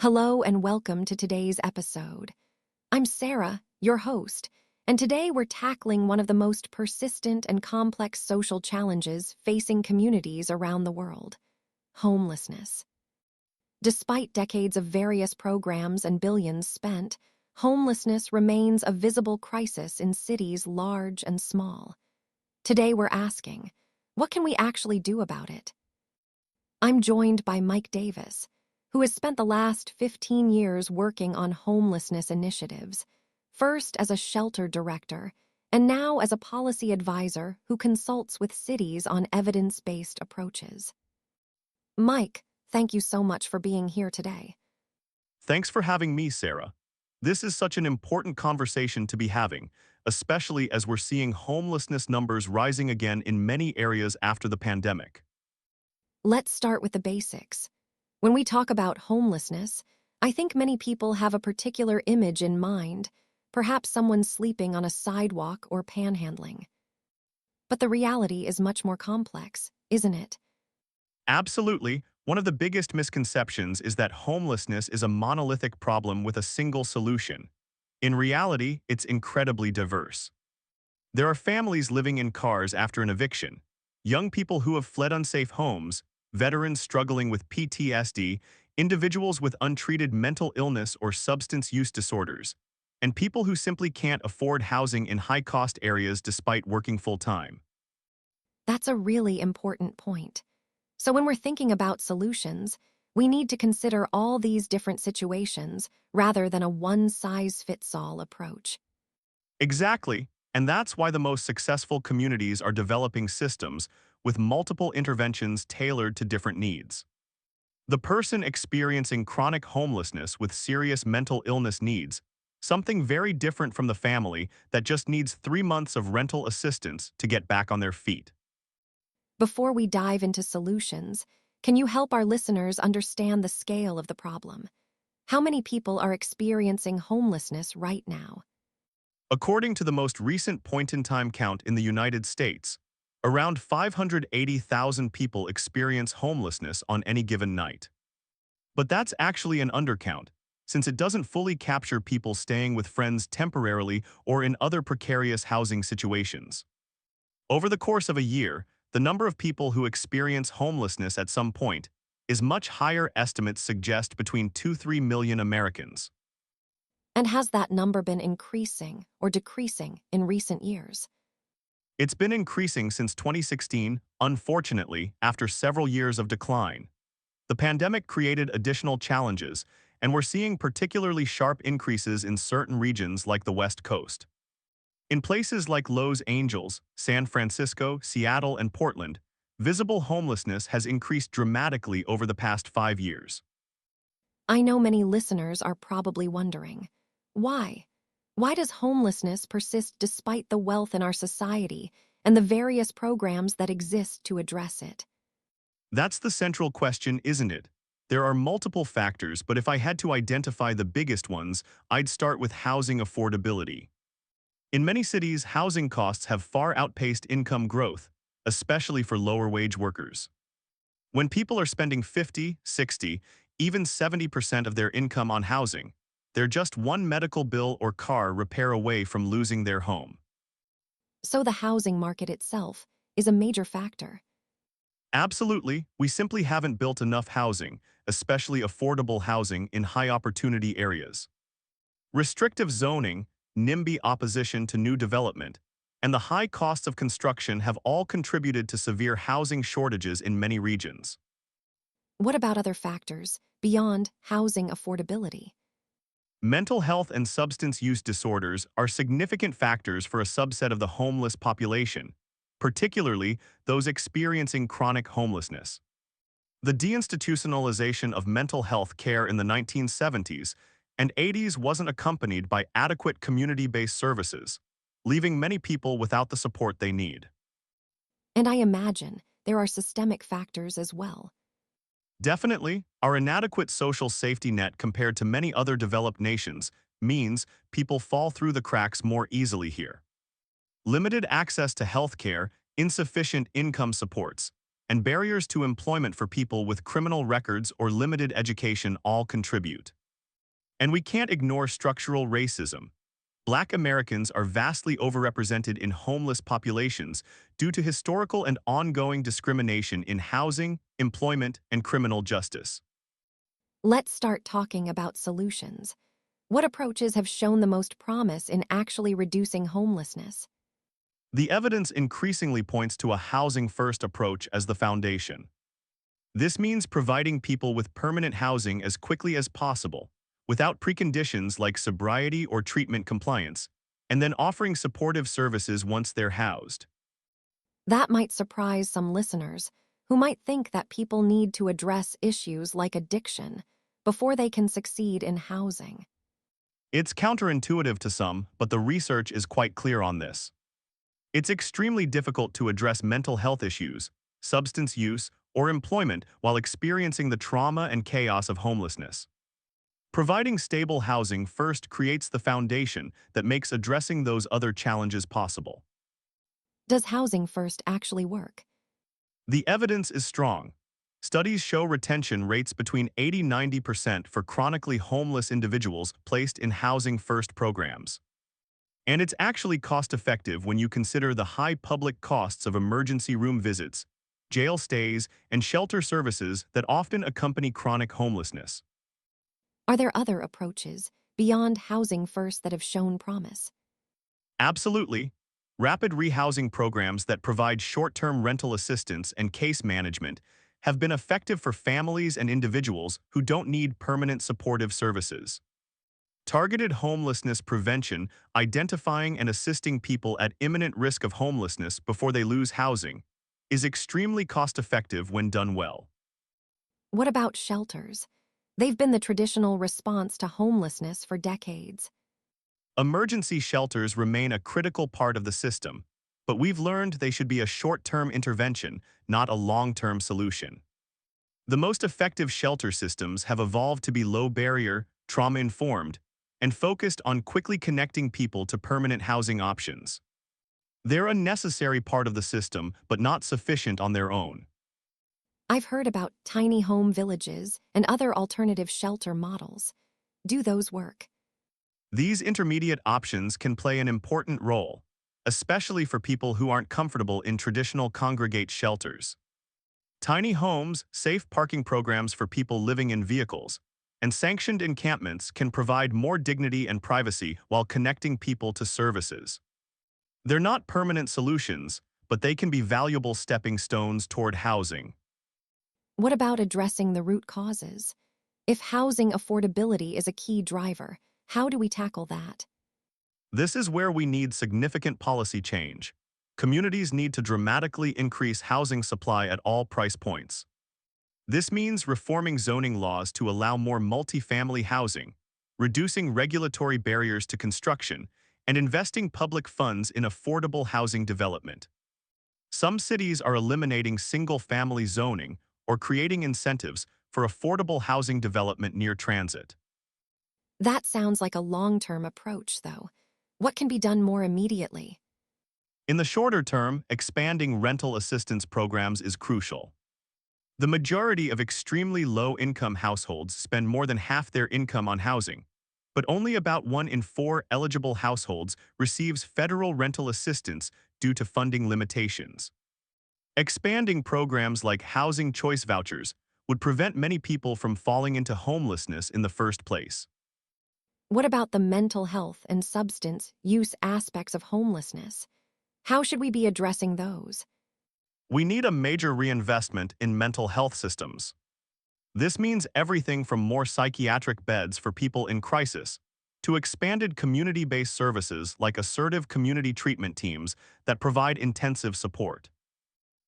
Hello and welcome to today's episode. I'm Sarah, your host, and today we're tackling one of the most persistent and complex social challenges facing communities around the world: homelessness. Despite decades of various programs and billions spent, homelessness remains a visible crisis in cities large and small. Today we're asking, what can we actually do about it? I'm joined by Mike Davis, who has spent the last 15 years working on homelessness initiatives, first as a shelter director, and now as a policy advisor who consults with cities on evidence-based approaches. Mike, thank you so much for being here today. Thanks for having me, Sarah. This is such an important conversation to be having, especially as we're seeing homelessness numbers rising again in many areas after the pandemic. Let's start with the basics. When we talk about homelessness, I think many people have a particular image in mind, perhaps someone sleeping on a sidewalk or panhandling. But the reality is much more complex, isn't it? Absolutely, one of the biggest misconceptions is that homelessness is a monolithic problem with a single solution. In reality, it's incredibly diverse. There are families living in cars after an eviction, young people who have fled unsafe homes, veterans struggling with PTSD, individuals with untreated mental illness or substance use disorders, and people who simply can't afford housing in high-cost areas despite working full-time. That's a really important point. So when we're thinking about solutions, we need to consider all these different situations rather than a one-size-fits-all approach. Exactly, and that's why the most successful communities are developing systems with multiple interventions tailored to different needs. The person experiencing chronic homelessness with serious mental illness needs something very different from the family that just needs 3 months of rental assistance to get back on their feet. Before we dive into solutions, can you help our listeners understand the scale of the problem? How many people are experiencing homelessness right now? According to the most recent point-in-time count in the United States, around 580,000 people experience homelessness on any given night. But that's actually an undercount, since it doesn't fully capture people staying with friends temporarily or in other precarious housing situations. Over the course of a year, the number of people who experience homelessness at some point is much higher. Estimates suggest between 2–3 million Americans. And has that number been increasing or decreasing in recent years? It's been increasing since 2016, unfortunately, after several years of decline. The pandemic created additional challenges, and we're seeing particularly sharp increases in certain regions like the West Coast. In places like Los Angeles, San Francisco, Seattle, and Portland, visible homelessness has increased dramatically over the past 5 years. I know many listeners are probably wondering, why? Why does homelessness persist despite the wealth in our society and the various programs that exist to address it? That's the central question, isn't it? There are multiple factors, but if I had to identify the biggest ones, I'd start with housing affordability. In many cities, housing costs have far outpaced income growth, especially for lower-wage workers. When people are spending 50, 60, even 70% of their income on housing, they're just one medical bill or car repair away from losing their home. So the housing market itself is a major factor. Absolutely, we simply haven't built enough housing, especially affordable housing in high-opportunity areas. Restrictive zoning, NIMBY opposition to new development, and the high costs of construction have all contributed to severe housing shortages in many regions. What about other factors beyond housing affordability? Mental health and substance use disorders are significant factors for a subset of the homeless population, particularly those experiencing chronic homelessness. The deinstitutionalization of mental health care in the 1970s and 80s wasn't accompanied by adequate community-based services, leaving many people without the support they need. And I imagine there are systemic factors as well. Definitely, our inadequate social safety net compared to many other developed nations means people fall through the cracks more easily here. Limited access to health care, insufficient income supports, and barriers to employment for people with criminal records or limited education all contribute. And we can't ignore structural racism. Black Americans are vastly overrepresented in homeless populations due to historical and ongoing discrimination in housing, employment, and criminal justice. Let's start talking about solutions. What approaches have shown the most promise in actually reducing homelessness? The evidence increasingly points to a housing-first approach as the foundation. This means providing people with permanent housing as quickly as possible, without preconditions like sobriety or treatment compliance, and then offering supportive services once they're housed. That might surprise some listeners who might think that people need to address issues like addiction before they can succeed in housing. It's counterintuitive to some, but the research is quite clear on this. It's extremely difficult to address mental health issues, substance use, or employment while experiencing the trauma and chaos of homelessness. Providing stable housing first creates the foundation that makes addressing those other challenges possible. Does housing first actually work? The evidence is strong. Studies show retention rates between 80–90% for chronically homeless individuals placed in housing first programs. And it's actually cost-effective when you consider the high public costs of emergency room visits, jail stays, and shelter services that often accompany chronic homelessness. Are there other approaches beyond housing first that have shown promise? Absolutely. Rapid rehousing programs that provide short-term rental assistance and case management have been effective for families and individuals who don't need permanent supportive services. Targeted homelessness prevention, identifying and assisting people at imminent risk of homelessness before they lose housing, is extremely cost-effective when done well. What about shelters? They've been the traditional response to homelessness for decades. Emergency shelters remain a critical part of the system, but we've learned they should be a short-term intervention, not a long-term solution. The most effective shelter systems have evolved to be low-barrier, trauma-informed, and focused on quickly connecting people to permanent housing options. They're a necessary part of the system, but not sufficient on their own. I've heard about tiny home villages and other alternative shelter models. Do those work? These intermediate options can play an important role, especially for people who aren't comfortable in traditional congregate shelters. Tiny homes, safe parking programs for people living in vehicles, and sanctioned encampments can provide more dignity and privacy while connecting people to services. They're not permanent solutions, but they can be valuable stepping stones toward housing. What about addressing the root causes? If housing affordability is a key driver, how do we tackle that? This is where we need significant policy change. Communities need to dramatically increase housing supply at all price points. This means reforming zoning laws to allow more multifamily housing, reducing regulatory barriers to construction, and investing public funds in affordable housing development. Some cities are eliminating single-family zoning or creating incentives for affordable housing development near transit. That sounds like a long-term approach, though. What can be done more immediately? In the shorter term, expanding rental assistance programs is crucial. The majority of extremely low-income households spend more than half their income on housing, but only about 1 in 4 eligible households receives federal rental assistance due to funding limitations. Expanding programs like housing choice vouchers would prevent many people from falling into homelessness in the first place. What about the mental health and substance use aspects of homelessness? How should we be addressing those? We need a major reinvestment in mental health systems. This means everything from more psychiatric beds for people in crisis to expanded community-based services like assertive community treatment teams that provide intensive support.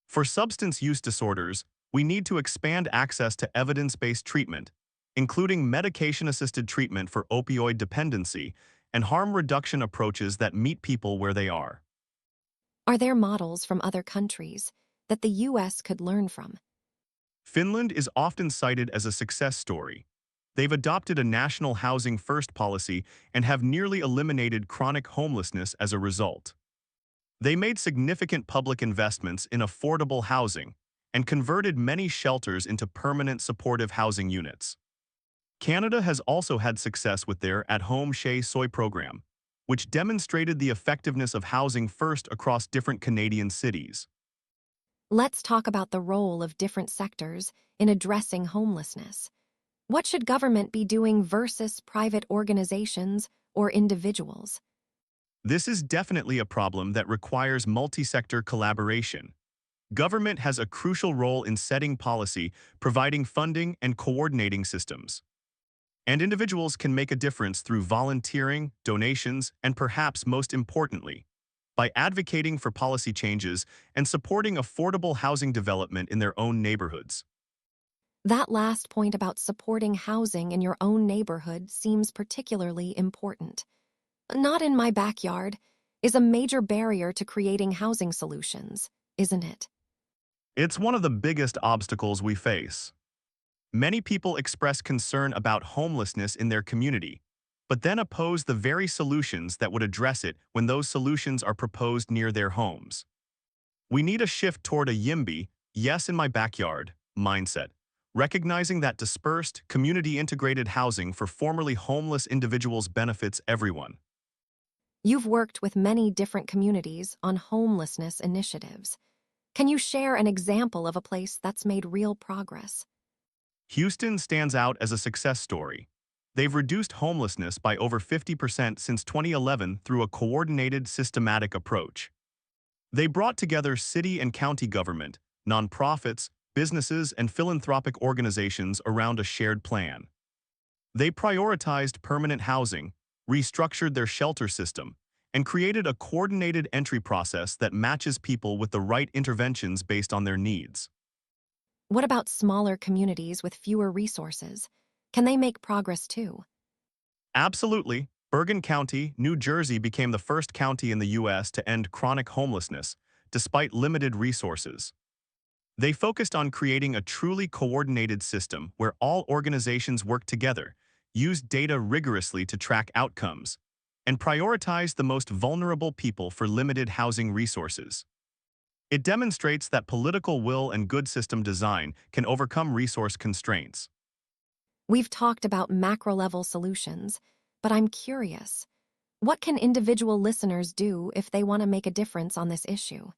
For substance use disorders, we need to expand access to evidence-based treatment, including medication-assisted treatment for opioid dependency and harm reduction approaches that meet people where they are. Are there models from other countries that the U.S. could learn from? Finland is often cited as a success story. They've adopted a national housing first policy and have nearly eliminated chronic homelessness as a result. They made significant public investments in affordable housing and converted many shelters into permanent supportive housing units. Canada has also had success with their at-home Chez Soi program, which demonstrated the effectiveness of housing first across different Canadian cities. Let's talk about the role of different sectors in addressing homelessness. What should government be doing versus private organizations or individuals? This is definitely a problem that requires multi-sector collaboration. Government has a crucial role in setting policy, providing funding, and coordinating systems. And individuals can make a difference through volunteering, donations, and perhaps most importantly, by advocating for policy changes and supporting affordable housing development in their own neighborhoods. That last point about supporting housing in your own neighborhood seems particularly important. Not in my backyard is a major barrier to creating housing solutions, isn't it? It's one of the biggest obstacles we face. Many people express concern about homelessness in their community, but then oppose the very solutions that would address it when those solutions are proposed near their homes. We need a shift toward a YIMBY, yes in my backyard, mindset, recognizing that dispersed, community-integrated housing for formerly homeless individuals benefits everyone. You've worked with many different communities on homelessness initiatives. Can you share an example of a place that's made real progress? Houston stands out as a success story. They've reduced homelessness by over 50% since 2011 through a coordinated, systematic approach. They brought together city and county government, nonprofits, businesses, and philanthropic organizations around a shared plan. They prioritized permanent housing, restructured their shelter system, and created a coordinated entry process that matches people with the right interventions based on their needs. What about smaller communities with fewer resources? Can they make progress too? Absolutely. Bergen County, New Jersey became the first county in the U.S. to end chronic homelessness, despite limited resources. They focused on creating a truly coordinated system where all organizations work together, used data rigorously to track outcomes, and prioritized the most vulnerable people for limited housing resources. It demonstrates that political will and good system design can overcome resource constraints. We've talked about macro-level solutions, but I'm curious. What can individual listeners do if they want to make a difference on this issue?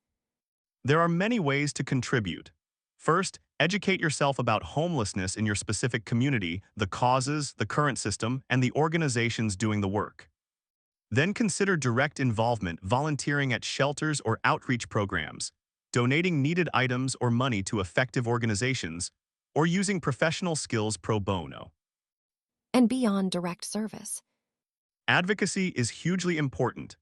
There are many ways to contribute. First, educate yourself about homelessness in your specific community, the causes, the current system, and the organizations doing the work. Then consider direct involvement, volunteering at shelters or outreach programs, donating needed items or money to effective organizations, or using professional skills pro bono. And beyond direct service. Advocacy is hugely important.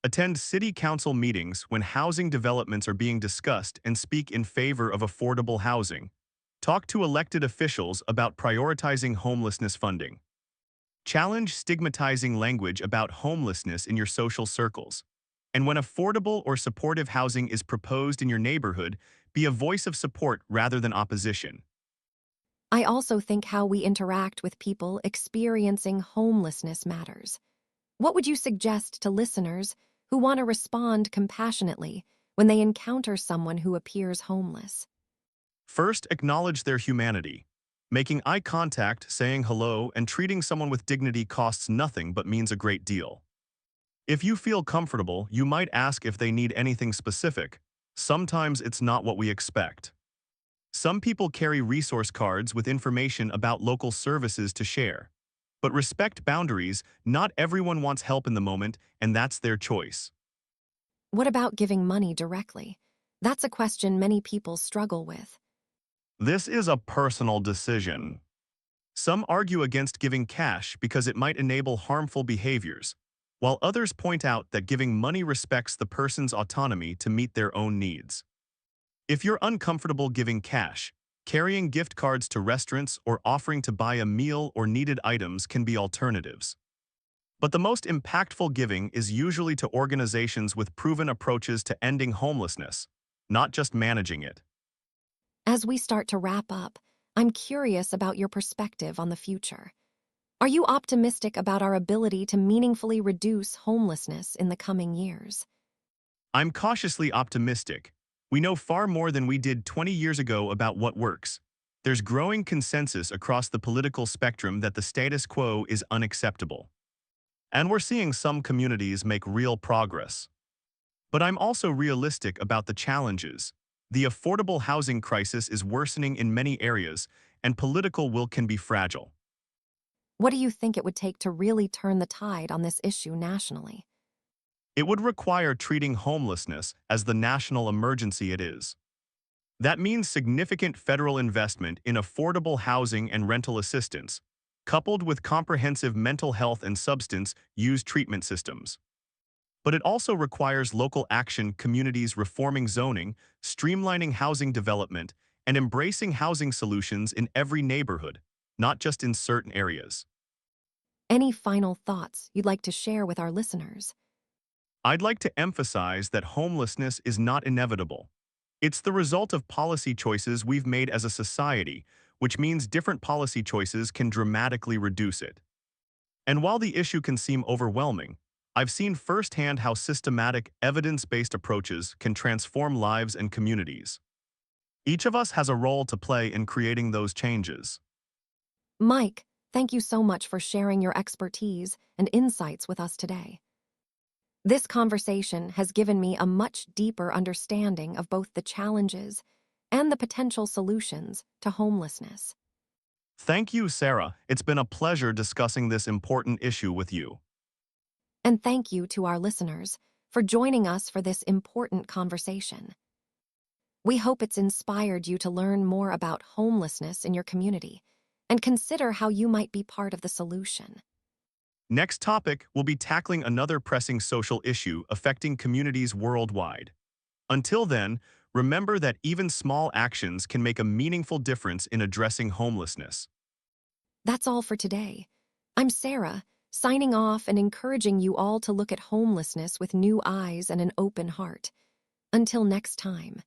Attend city council meetings when housing developments are being discussed and speak in favor of affordable housing. Talk to elected officials about prioritizing homelessness funding. Challenge stigmatizing language about homelessness in your social circles. And when affordable or supportive housing is proposed in your neighborhood, be a voice of support rather than opposition. I also think how we interact with people experiencing homelessness matters. What would you suggest to listeners who want to respond compassionately when they encounter someone who appears homeless? First, acknowledge their humanity. Making eye contact, saying hello, and treating someone with dignity costs nothing but means a great deal. If you feel comfortable, you might ask if they need anything specific. Sometimes it's not what we expect. Some people carry resource cards with information about local services to share. But respect boundaries, not everyone wants help in the moment, and that's their choice. What about giving money directly? That's a question many people struggle with. This is a personal decision. Some argue against giving cash because it might enable harmful behaviors, while others point out that giving money respects the person's autonomy to meet their own needs. If you're uncomfortable giving cash, carrying gift cards to restaurants or offering to buy a meal or needed items can be alternatives. But the most impactful giving is usually to organizations with proven approaches to ending homelessness, not just managing it. As we start to wrap up, I'm curious about your perspective on the future. Are you optimistic about our ability to meaningfully reduce homelessness in the coming years? I'm cautiously optimistic. We know far more than we did 20 years ago about what works. There's growing consensus across the political spectrum that the status quo is unacceptable. And we're seeing some communities make real progress. But I'm also realistic about the challenges. The affordable housing crisis is worsening in many areas, and political will can be fragile. What do you think it would take to really turn the tide on this issue nationally? It would require treating homelessness as the national emergency it is. That means significant federal investment in affordable housing and rental assistance, coupled with comprehensive mental health and substance use treatment systems. But it also requires local action, communities reforming zoning, streamlining housing development, and embracing housing solutions in every neighborhood, not just in certain areas. Any final thoughts you'd like to share with our listeners? I'd like to emphasize that homelessness is not inevitable. It's the result of policy choices we've made as a society, which means different policy choices can dramatically reduce it. And while the issue can seem overwhelming, I've seen firsthand how systematic, evidence-based approaches can transform lives and communities. Each of us has a role to play in creating those changes. Mike, thank you so much for sharing your expertise and insights with us today. This conversation has given me a much deeper understanding of both the challenges and the potential solutions to homelessness. Thank you, Sarah. It's been a pleasure discussing this important issue with you. And thank you to our listeners for joining us for this important conversation. We hope it's inspired you to learn more about homelessness in your community and consider how you might be part of the solution. Next topic, we'll be tackling another pressing social issue affecting communities worldwide. Until then, remember that even small actions can make a meaningful difference in addressing homelessness. That's all for today. I'm Sarah, signing off and encouraging you all to look at homelessness with new eyes and an open heart. Until next time.